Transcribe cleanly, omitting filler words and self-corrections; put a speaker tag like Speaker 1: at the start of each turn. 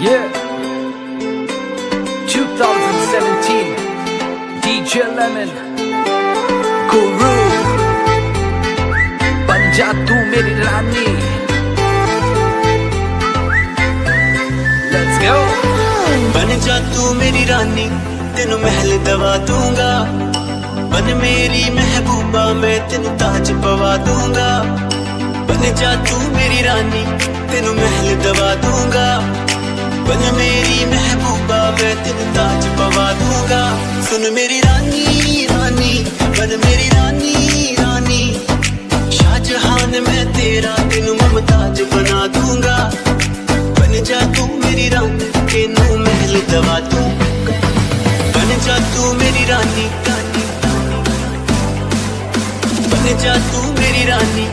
Speaker 1: Yeah, 2017, DJ Lemon, Guru, बन जा तू मेरी रानी. Let's go.
Speaker 2: बन जा तू मेरी रानी, तेनू महल दवा दूंगा. बन मेरी महबूबा, मैं तेनू ताज पवा दूंगा. बन जा तू मेरी रानी, तेनू महल दवा दूंगा. बन मेरी महबूबा, मैं तेनू ताज पवा दूंगा. सुन मेरी रानी रानी, बन मेरी रानी रानी. शाहजहान मैं तेरा, तेनू मुमताज बना दूंगा. बन जा तू मेरी रानी, तेनू महल दवा दूंगा. बन जा तू मेरी रानी रानी, बन जा तू मेरी रानी.